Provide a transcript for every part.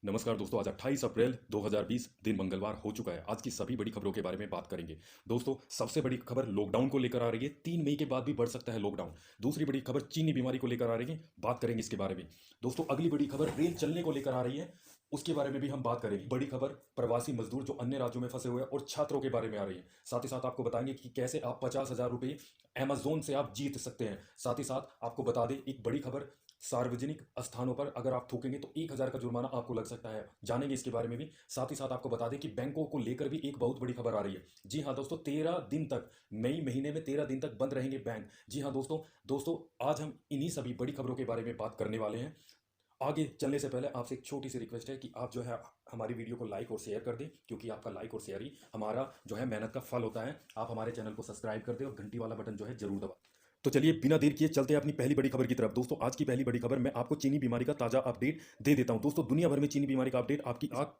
नमस्कार दोस्तों, आज 28 अप्रैल 2020 दिन मंगलवार हो चुका है। आज की सभी बड़ी खबरों के बारे में बात करेंगे। दोस्तों, सबसे बड़ी खबर लॉकडाउन को लेकर आ रही है। 3 मई के बाद भी बढ़ सकता है लॉकडाउन। दूसरी बड़ी खबर चीनी बीमारी को लेकर आ रही है, बात करेंगे इसके बारे में। दोस्तों, अगली बड़ी खबर रेल चलने को लेकर आ रही है, उसके बारे में भी हम बात करेंगे। बड़ी खबर प्रवासी मजदूर जो अन्य राज्यों में फंसे हुए हैं और छात्रों के बारे में आ रही है। साथ ही साथ आपको बताएंगे कि कैसे आप 50,000 रुपये अमेजोन से आप जीत सकते हैं। साथ ही साथ आपको बता दें एक बड़ी खबर, सार्वजनिक स्थानों पर अगर आप थूकेंगे तो 1,000 का जुर्माना आपको लग सकता है। जानेंगे इसके बारे में भी। साथ ही साथ आपको बता दें कि बैंकों को लेकर भी एक बहुत बड़ी खबर आ रही है। जी हाँ दोस्तों, 13 दिन तक, मई महीने में 13 दिन तक बंद रहेंगे बैंक। जी हाँ दोस्तों, आज हम इन्हीं सभी बड़ी खबरों के बारे में बात करने वाले हैं। आगे चलने से पहले आपसे एक छोटी सी रिक्वेस्ट है कि आप जो है हमारी वीडियो को लाइक और शेयर कर दें, क्योंकि आपका लाइक और शेयर ही हमारा जो है मेहनत का फल होता है। आप हमारे चैनल को सब्सक्राइब कर दें और घंटी वाला बटन जो है जरूर दबा। तो चलिए बिना देर किए चलते हैं अपनी पहली बड़ी खबर की तरफ। दोस्तों, आज की पहली बड़ी खबर मैं आपको चीनी बीमारी का ताजा अपडेट दे देता हूं। दोस्तों, दुनिया भर में चीनी बीमारी का अपडेट आपकी आंख।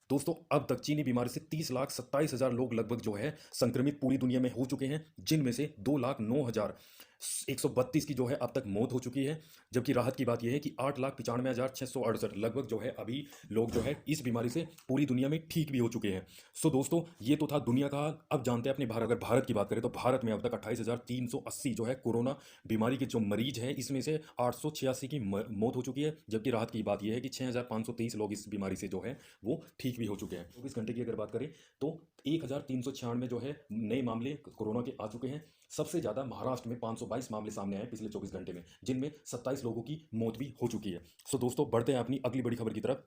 दोस्तों, अब तक चीनी बीमारी से 30,27,000 लोग लगभग जो है संक्रमित पूरी दुनिया में हो चुके हैं, जिनमें से 2,09,132 की जो है अब तक मौत हो चुकी है। जबकि राहत की बात यह है कि 8,95,668 लगभग जो है अभी लोग जो है इस बीमारी से पूरी दुनिया में ठीक भी हो चुके हैं। सो दोस्तों, ये तो था दुनिया का। अब जानते हैं अपने भारत, अगर भारत की बात करें तो भारत में अब तक 28,380 जो है कोरोना बीमारी के जो मरीज है, इसमें से 886 की मौत हो चुकी है। जबकि राहत की बात यह है कि 6,523 लोग इस बीमारी से जो है वो ठीक भी हो चुके हैं। 24 घंटे की अगर बात करें तो 1,396 जो है नए मामले कोरोना के आ चुके हैं। सबसे ज्यादा महाराष्ट्र में 522 मामले सामने आए पिछले 24 घंटे में, जिनमें 27 लोगों की मौत भी हो चुकी है। सो दोस्तों, बढ़ते हैं अपनी अगली बड़ी खबर की तरफ।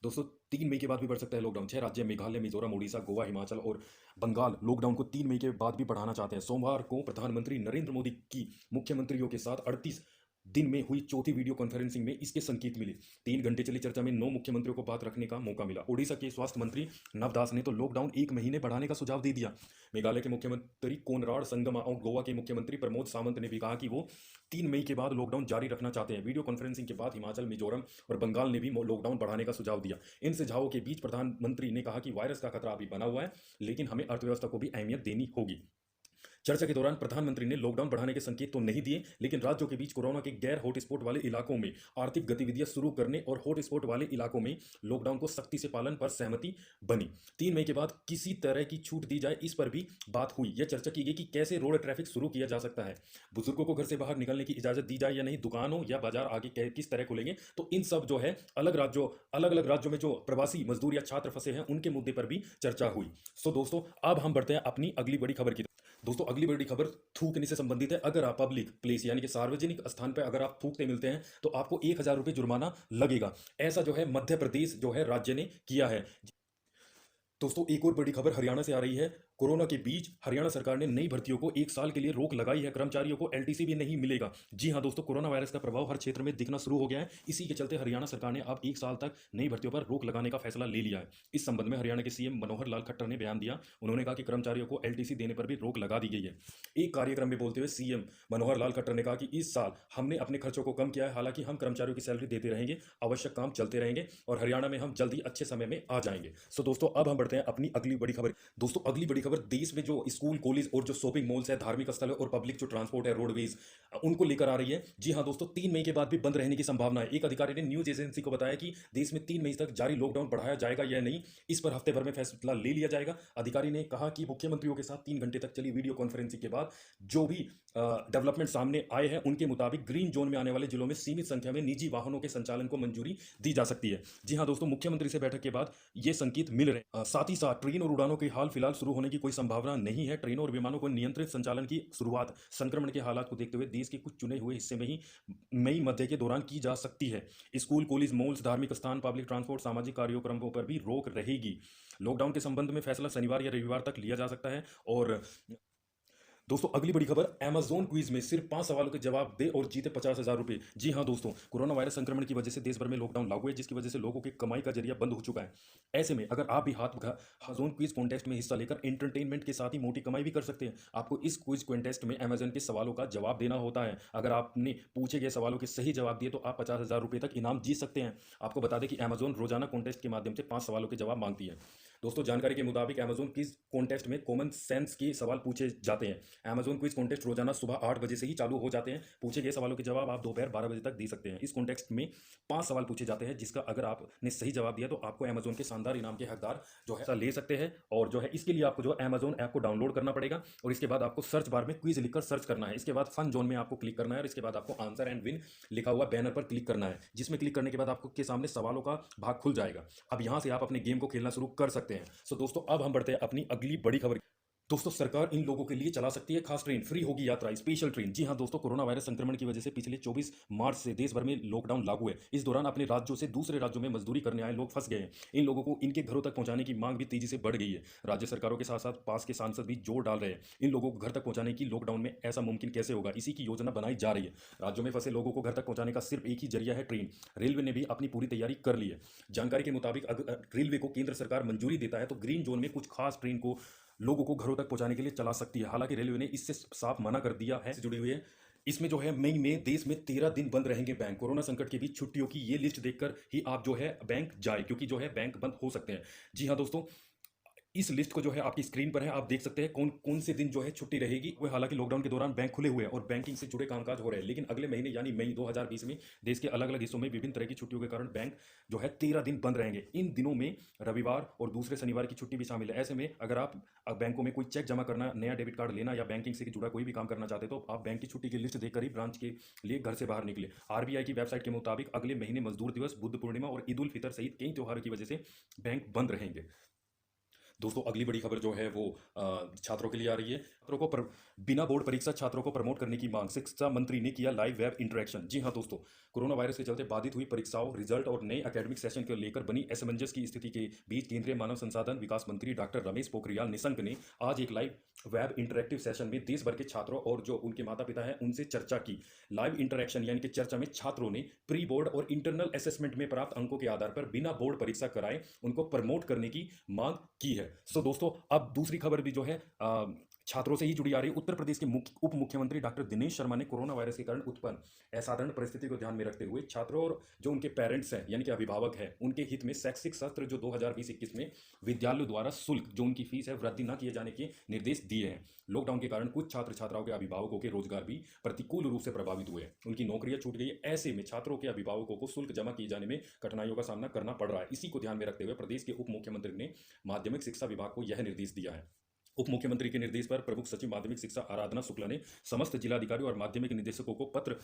दोस्तों, 3 मई के बाद भी बढ़ सकता है लॉकडाउन। 6 राज्य मेघालय, मिजोरम, उड़ीसा, गोवा, हिमाचल और बंगाल लॉकडाउन को 3 मई के बाद भी बढ़ाना चाहते हैं। सोमवार को प्रधानमंत्री नरेंद्र मोदी की मुख्यमंत्रियों के साथ 38 दिन में हुई चौथी वीडियो कॉन्फ्रेंसिंग में इसके संकेत मिले। 3 घंटे चली चर्चा में 9 मुख्यमंत्रियों को बात रखने का मौका मिला। ओडिशा के स्वास्थ्य मंत्री नवदास ने तो लॉकडाउन 1 महीने बढ़ाने का सुझाव दे दिया। मेघालय के मुख्यमंत्री कोनराड संगमा और गोवा के मुख्यमंत्री प्रमोद सावंत ने भी कहा कि वो 3 मई के बाद लॉकडाउन जारी रखना चाहते हैं। वीडियो कॉन्फ्रेंसिंग के बाद हिमाचल, मिजोरम और बंगाल ने भी लॉकडाउन बढ़ाने का सुझाव दिया। इन सुझावों के बीच प्रधानमंत्री ने कहा कि वायरस का खतरा अभी बना हुआ है, लेकिन हमें अर्थव्यवस्था को भी अहमियत देनी होगी। चर्चा के दौरान प्रधानमंत्री ने लॉकडाउन बढ़ाने के संकेत तो नहीं दिए, लेकिन राज्यों के बीच कोरोना के गैर हॉटस्पॉट वाले इलाकों में आर्थिक गतिविधियां शुरू करने और हॉटस्पॉट वाले इलाकों में लॉकडाउन को सख्ती से पालन पर सहमति बनी। 3 मई के बाद किसी तरह की छूट दी जाए, इस पर भी बात हुई। यह चर्चा की गई कि कैसे रोड ट्रैफिक शुरू किया जा सकता है, बुजुर्गों को घर से बाहर निकलने की इजाजत दी जाए या नहीं, दुकानों या बाजार आगे किस तरह खुलेंगे। तो इन सब जो है अलग अलग राज्यों में जो प्रवासी मजदूर या छात्र फंसे हैं, उनके मुद्दे पर भी चर्चा हुई। सो दोस्तों, अब हम बढ़ते हैं अपनी अगली बड़ी खबर की। दोस्तों, अगली बड़ी खबर थूकने से संबंधित है। अगर आप पब्लिक प्लेस यानी कि सार्वजनिक स्थान पर अगर आप थूकते मिलते हैं तो आपको 1,000 रुपये जुर्माना लगेगा। ऐसा जो है मध्य प्रदेश जो है राज्य ने किया है। दोस्तों, एक और बड़ी खबर हरियाणा से आ रही है। कोरोना के बीच हरियाणा सरकार ने नई भर्तियों को 1 साल के लिए रोक लगाई है। कर्मचारियों को एलटीसी भी नहीं मिलेगा। जी हां दोस्तों, कोरोना वायरस का प्रभाव हर क्षेत्र में दिखना शुरू हो गया है। इसी के चलते हरियाणा सरकार ने अब 1 साल तक नई भर्तियों पर रोक लगाने का फैसला ले लिया है। इस संबंध में हरियाणा के सीएम मनोहर लाल खट्टर ने बयान दिया। उन्होंने कहा कि कर्मचारियों को एलटीसी देने पर भी रोक लगा दी गई है। एक कार्यक्रम में बोलते हुए सीएम मनोहर लाल खट्टर ने कहा कि इस साल हमने अपने खर्चों को कम किया है। हालांकि हम कर्मचारियों की सैलरी देते रहेंगे, आवश्यक काम चलते रहेंगे और हरियाणा में हम जल्द ही अच्छे समय में आ जाएंगे। सो दोस्तों, अब हम बढ़ते हैं अपनी अगली बड़ी खबर। दोस्तों, अगली बड़ी खबर देश में जो स्कूल, कॉलेज और जो शॉपिंग मॉल्स है, धार्मिक स्थल है और पब्लिक जो ट्रांसपोर्ट है, रोडवेज, उनको लेकर आ रही है। जी हां दोस्तों, 3 मई के बाद भी बंद रहने की संभावना है। एक अधिकारी ने न्यूज एजेंसी को बताया कि देश में 3 मई तक जारी लॉकडाउन बढ़ाया जाएगा या नहीं, इस पर हफ्ते भर में फैसला ले लिया जाएगा। अधिकारी ने कहा कि मुख्यमंत्रियों के साथ 3 घंटे तक चली वीडियो कॉन्फ्रेंसिंग के बाद जो भी डेवलपमेंट सामने आए हैं, उनके मुताबिक ग्रीन जोन में आने वाले जिलों में सीमित संख्या में निजी वाहनों के संचालन को मंजूरी दी जा सकती है। जी हां दोस्तों, मुख्यमंत्री से बैठक के बाद ये संकेत मिल रहे हैं। साथ ही साथ ट्रेन और उड़ानों की हाल फिलहाल शुरू होने की कोई संभावना नहीं है। ट्रेनों और विमानों को नियंत्रित संचालन की शुरुआत संक्रमण के हालात को देखते हुए देश के कुछ चुने हुए हिस्से में ही मई मध्य के दौरान की जा सकती है। स्कूल, कॉलेज, मॉल्स, धार्मिक स्थान, पब्लिक ट्रांसपोर्ट, सामाजिक कार्यक्रमों पर भी रोक रहेगी। लॉकडाउन के संबंध में फैसला शनिवार या रविवार तक लिया जा सकता है। और दोस्तों, अगली बड़ी खबर, अमेजोन क्विज में सिर्फ 5 सवालों के जवाब दे और जीते 50,000 रुपए। जी हां दोस्तों, कोरोना वायरस संक्रमण की वजह से देश भर में लॉकडाउन लागू है, जिसकी वजह से लोगों की कमाई का जरिया बंद हो चुका है। ऐसे में अगर आप भी अमेजोन क्विज कॉन्टेस्ट में हिस्सा लेकर एंटरटेनमेंट के साथ ही मोटी कमाई भी कर सकते हैं। आपको इस क्विज कॉन्टेस्ट में अमेजोन के सवालों का जवाब देना होता है। अगर आपने पूछे गए सवालों के सही जवाब दिए तो आप 50,000 रुपए तक इनाम जीत सकते हैं। आपको बता दें कि अमेजोन रोजाना कॉन्टेस्ट के माध्यम से 5 सवालों के जवाब मांगती है। दोस्तों जानकारी के मुताबिक अमेजोन क्विज कॉन्टेस्ट में कॉमन सेंस के सवाल पूछे जाते हैं। अमेजोन क्विज कॉन्टेस्ट रोजाना सुबह 8 बजे से ही चालू हो जाते हैं। पूछे गए सवालों के जवाब आप दोपहर 12 बजे तक दे सकते हैं। इस कॉन्टेस्ट में 5 सवाल पूछे जाते हैं, जिसका अगर आपने सही जवाब दिया तो आपको अमेजोन के शानदार इनाम के हकदार जो है ले सकते हैं। और जो है इसके लिए आपको जो अमेजोन ऐप को डाउनलोड करना पड़ेगा और इसके बाद आपको सर्च बार में क्विज लिखकर सर्च करना है। इसके बाद फन जोन में आपको क्लिक करना है और इसके बाद आपको आंसर एंड विन लिखा हुआ बैनर पर क्लिक करना है, जिसमें क्लिक करने के बाद आपको के सामने सवालों का भाग खुल जाएगा। अब यहां से आप अपने गेम को खेलना शुरू कर सकते हैं। सो दोस्तों अब हम बढ़ते हैं अपनी अगली बड़ी खबर। दोस्तों सरकार इन लोगों के लिए चला सकती है खास ट्रेन, फ्री होगी यात्रा, स्पेशल ट्रेन। जी हां दोस्तों, कोरोना वायरस संक्रमण की वजह से पिछले 24 मार्च से देश भर में लॉकडाउन लागू है। इस दौरान अपने राज्यों से दूसरे राज्यों में मजदूरी करने आए लोग फंस गए हैं। इन लोगों को इनके घरों तक पहुंचाने की मांग भी तेजी से बढ़ गई है। राज्य सरकारों के साथ साथ पास के सांसद भी जोर डाल रहे हैं। इन लोगों को घर तक पहुंचाने की लॉकडाउन में ऐसा मुमकिन कैसे होगा, इसी की योजना बनाई जा रही है। राज्यों में फंसे लोगों को घर तक पहुंचाने का सिर्फ एक ही जरिया है, ट्रेन। रेलवे ने भी अपनी पूरी तैयारी कर ली है। जानकारी के मुताबिक अगर रेलवे को केंद्र सरकार मंजूरी देता है तो ग्रीन जोन में कुछ खास ट्रेन को लोगों को घरों तक पहुंचाने के लिए चला सकती है। हालांकि रेलवे ने इससे साफ मना कर दिया है। जुड़ी हुई है इसमें जो है मई में देश में 13 दिन बंद रहेंगे बैंक। कोरोना संकट के बीच छुट्टियों की ये लिस्ट देखकर ही आप जो है बैंक जाए, क्योंकि जो है बैंक बंद हो सकते हैं। जी हाँ दोस्तों, इस लिस्ट को जो है आपकी स्क्रीन पर है, आप देख सकते हैं कौन कौन से दिन जो है छुट्टी रहेगी। वो हालांकि लॉकडाउन के दौरान बैंक खुले हुए हैं और बैंकिंग से जुड़े कामकाज हो रहे हैं, लेकिन अगले महीने यानी मई 2020 में देश के अलग अलग हिस्सों में विभिन्न तरह की छुट्टियों के कारण बैंक जो है 13 दिन बंद रहेंगे। इन दिनों में रविवार और दूसरे शनिवार की छुट्टी भी शामिल है। ऐसे में अगर आप बैंकों में कोई चेक जमा करना, नया डेबिट कार्ड लेना या बैंकिंग से जुड़ा कोई भी काम करना चाहते तो आप बैंक की छुट्टी की लिस्ट देखकर ही ब्रांच के लिए घर से बाहर निकले। आरबीआई की वेबसाइट के मुताबिक अगले महीने मजदूर दिवस, बुद्ध पूर्णिमा और ईद उल फितर सहित कई त्योहारों की वजह से बैंक बंद रहेंगे। दोस्तों अगली बड़ी खबर जो है वो छात्रों के लिए आ रही है। छात्रों को बिना बोर्ड परीक्षा छात्रों को प्रमोट करने की मांग, शिक्षा मंत्री ने किया लाइव वेब इंटरेक्शन। जी हां दोस्तों, कोरोना वायरस के चलते बाधित हुई परीक्षाओं, रिजल्ट और नए एकेडमिक सेशन को लेकर बनी असमंजस की स्थिति के बीच केंद्रीय मानव संसाधन विकास मंत्री डॉक्टर रमेश पोखरियाल निशंक ने आज एक लाइव वेब इंटरेक्टिव सेशन में देश भर के छात्रों और जो उनके माता पिता हैं उनसे चर्चा की। लाइव इंटरेक्शन यानी कि चर्चा में छात्रों ने प्री बोर्ड और इंटरनल असेसमेंट में प्राप्त अंकों के आधार पर बिना बोर्ड परीक्षा कराए उनको प्रमोट करने की मांग की है। सो दोस्तों अब दूसरी खबर भी जो है छात्रों से ही जुड़ी आ रही है। उत्तर प्रदेश के उप मुख्यमंत्री डॉक्टर दिनेश शर्मा ने कोरोना वायरस के कारण उत्पन्न असाधारण परिस्थिति को ध्यान में रखते हुए छात्रों और जो उनके पेरेंट्स हैं यानी कि अभिभावक हैं उनके हित में शैक्षिक सत्र जो 2020-21 में विद्यालयों द्वारा शुल्क जो उनकी फीस है वृद्धि न किए जाने के निर्देश दिए हैं। लॉकडाउन के कारण कुछ छात्र छात्राओं के अभिभावकों के रोजगार भी प्रतिकूल रूप से प्रभावित हुए, उनकी नौकरियां छूट गई। ऐसे में छात्रों के अभिभावकों को शुल्क जमा किए जाने में कठिनाइयों का सामना करना पड़ रहा है। इसी को ध्यान में रखते हुए प्रदेश के उप मुख्यमंत्री ने माध्यमिक शिक्षा विभाग को यह निर्देश दिया है। उप मुख्यमंत्री के निर्देश पर प्रमुख सचिव माध्यमिक शिक्षा आराधना शुक्ला ने समस्त जिलाधिकारी और माध्यमिक निदेशकों को पत्र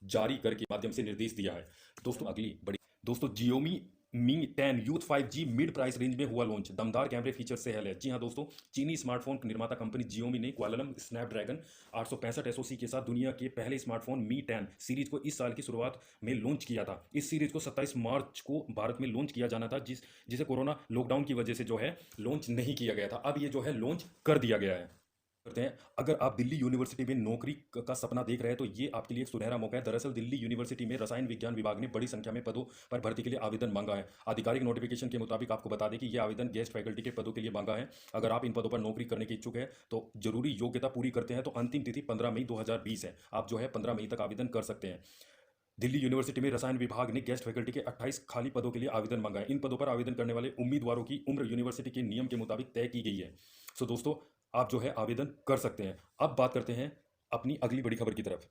जारी करके माध्यम से निर्देश दिया है। दोस्तों अगली बड़ी दोस्तों जियोमी मी 10 youth 5G mid price range में हुआ लॉन्च, दमदार कैमरे फीचर से है। जी हां दोस्तों, चीनी स्मार्टफोन निर्माता कंपनी जियोमी ने क्वालम स्नैपड्रैगन 865 एसओसी के साथ दुनिया के पहले स्मार्टफोन मी 10 सीरीज को इस साल की शुरुआत में लॉन्च किया था। इस सीरीज को 27 मार्च को भारत में लॉन्च किया जाना था, जिसे कोरोना लॉकडाउन की वजह से जो है लॉन्च नहीं किया गया था। अब ये जो है लॉन्च कर दिया गया है। करते हैं, अगर आप दिल्ली यूनिवर्सिटी में नौकरी का सपना देख रहे हैं तो ये आपके लिए एक सुनहरा मौका है। दरअसल दिल्ली यूनिवर्सिटी में रसायन विज्ञान विभाग ने बड़ी संख्या में पदों पर भर्ती के लिए आवेदन मांगा है। आधिकारिक नोटिफिकेशन के मुताबिक आपको बता दें कि यह आवेदन गेस्ट फैकल्टी के पदों के लिए मांगा है। अगर आप इन पदों पर नौकरी करने के इच्छुक है तो जरूरी योग्यता पूरी करते हैं तो अंतिम तिथि 15 मई 2020 है। आप जो है 15 मई तक आवेदन कर सकते हैं। दिल्ली यूनिवर्सिटी में रसायन विभाग ने गेस्ट फैकल्टी के 28 खाली पदों के लिए आवेदन मांगा है। इन पदों पर आवेदन करने वाले उम्मीदवारों की उम्र यूनिवर्सिटी के नियम के मुताबिक तय की गई है। सो दोस्तों आप जो है आवेदन कर सकते हैं। अब बात करते हैं अपनी अगली बड़ी खबर की तरफ।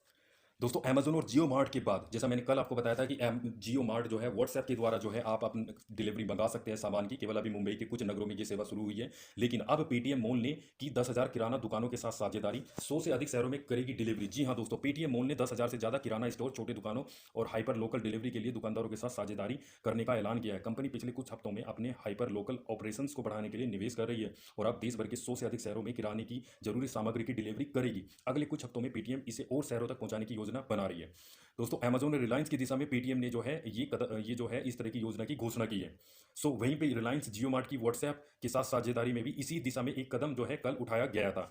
दोस्तों अमेजोन और जियो मार्ट के बाद जैसा मैंने कल आपको बताया था कि जियो मार्ट जो है व्हाट्सएप के द्वारा जो है आप अपनी डिलीवरी मंगा सकते हैं सामान की। केवल अभी मुंबई के कुछ नगरों में ये सेवा शुरू हुई है, लेकिन अब पेटीएम मॉल ने की 10,000 किराना दुकानों के साथ साझेदारी, 100 से अधिक शहरों में करेगी डिलीवरी। जी हाँ दोस्तों, पेटीएम मॉल ने 10,000 से ज़्यादा किराना स्टोर, छोटे दुकानों और हाइपर लोकल डिलीवरी के लिए दुकानदारों के साथ साझेदारी करने का ऐलान किया है। कंपनी पिछले कुछ हफ्तों में अपने हाइपर लोकल ऑपरेशन को बढ़ाने के लिए निवेश कर रही है और अब देश भर के 100 से अधिक शहरों में किराने की जरूरी सामग्री की डिलीवरी करेगी। अगले कुछ हफ्तों में पेटीएम इसे और शहरों तक पहुंचाने की योजना बना रही है। दोस्तों अमेजोन और रिलायंस की दिशा में पेटीएम ने जो है ये जो है इस तरह की योजना की घोषणा की है। सो वहीं पे रिलायंस जियो मार्ट की व्हाट्सएप के साथ साझेदारी में भी इसी दिशा में एक कदम जो है कल उठाया गया था।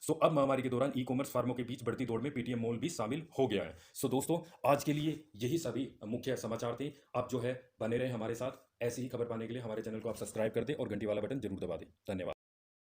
सो अब महामारी के दौरान ई कॉमर्स फर्मों के बीच बढ़ती दौड़ में पेटीएम मॉल भी शामिल हो गया है। सो दोस्तों आज के लिए यही सभी मुख्य समाचार थे। आप जो है बने रहे हमारे साथ। ऐसी ही खबर पाने के लिए हमारे चैनल को आप सब्सक्राइब कर दें और घंटी वाला बटन जरूर दबा दें। धन्यवाद।